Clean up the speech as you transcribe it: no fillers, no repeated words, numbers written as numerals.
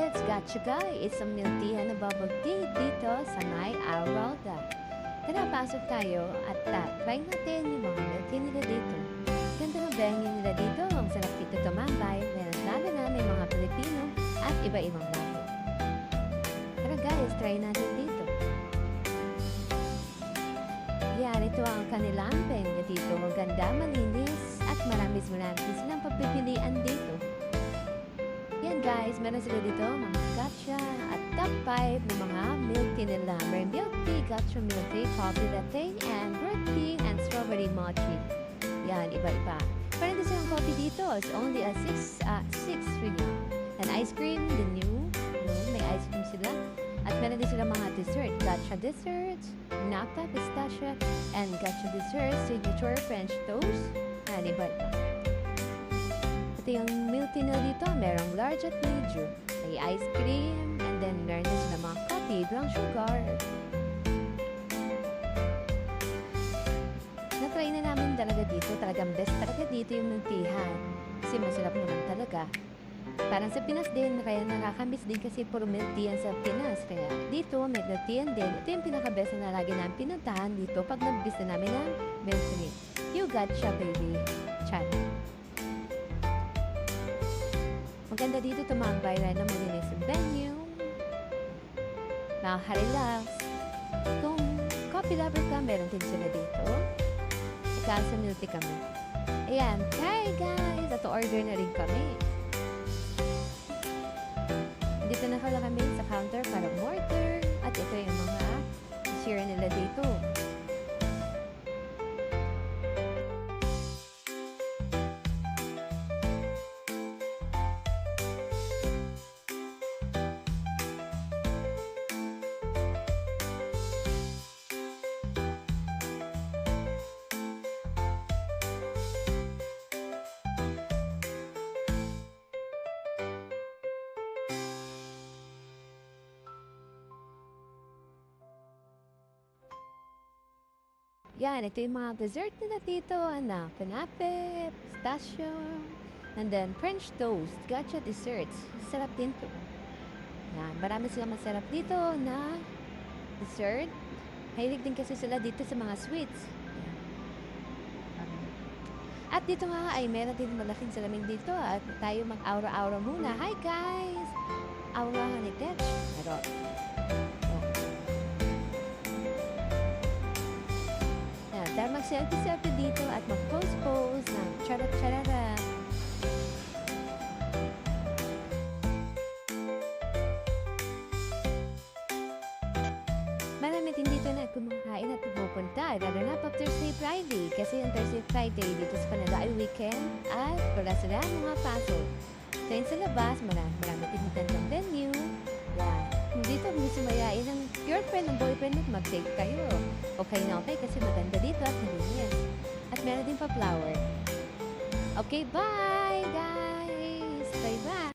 Let's gotcha guys! Isang milk tea na bubble tea dito sa may Auralda. Tara, pasok tayo at try natin yung mga milk tea nila dito. Ganda ng venue nila dito. Ang sarap dito tumambay. Lalo na may mga Pilipino at iba-ibang lahi. Tara guys, try natin dito. Yan, ito ang kanilang venue dito. Maganda, malinis at marami silang pagpipilian dito. Yan guys, meron sila dito mga gotcha at top 5 ng mga milk tea nila. May milk tea, gotcha milk tea, coffee latte, and fruit tea, and strawberry mochi. Yan, iba-iba. Meron din silang coffee dito. It's only a 6 really. And ice cream, the new. May ice cream sila. At meron din sila mga dessert. Gotcha desserts, nata, pistachio, and gotcha desserts, signature French toast. Yan, iba-iba. Ito yung milk tea nila dito, merong large at medium. May ice cream, and then meron din sila mga coffee, brown sugar. Na-try na namin talaga dito, talagang best talaga dito yung milk teahan. Kasi masarap naman talaga. Parang sa Pinas din, kaya nakakamiss din kasi puro milk tea yan sa Pinas. Kaya dito, may milk tea din. Ito yung pinaka-best na lagi namin pinuntahan dito pag nag-bis na namin ng milk tea. You gotcha, baby. Chat. Maganda dito tumambay rin na malinis ang venue. Nakaka-relax. Kung coffee lover ka, meron din sila dito. Ika sa milk tea kami. Ayan. Hi guys! At order na rin kami. Dito na pala kami sa counter para order. At ito yung mga share nila dito. Yan, ito yung mga dessert nila dito. Kanape, pistachio, and then French toast, gotcha desserts. Sarap din to. Yan, marami silang masarap dito na dessert. Mahilig din kasi sila dito sa mga sweets. At dito nga ay meron din malaking salamin dito at tayo mag-aura-aura muna. Hi guys! Aura ni Tetch. Meron. Dahil mag-selfie-selfie dito at mag-pose-pose ng charat-charara. Marami din dito na kumakain at pupunta, lalo na pag Thursday, Friday. Kasi yung Thursday, Friday dito sa Canada ay weekend at wala sila mga pasok. Kaya sa labas, marami din ng venue. Yan. Dito, gusto mayain ng girlfriend ng boyfriend at mag-date kayo. Okay na okay kasi maganda dito at malinis. At meron din pa flower. Okay, bye guys! Bye-bye!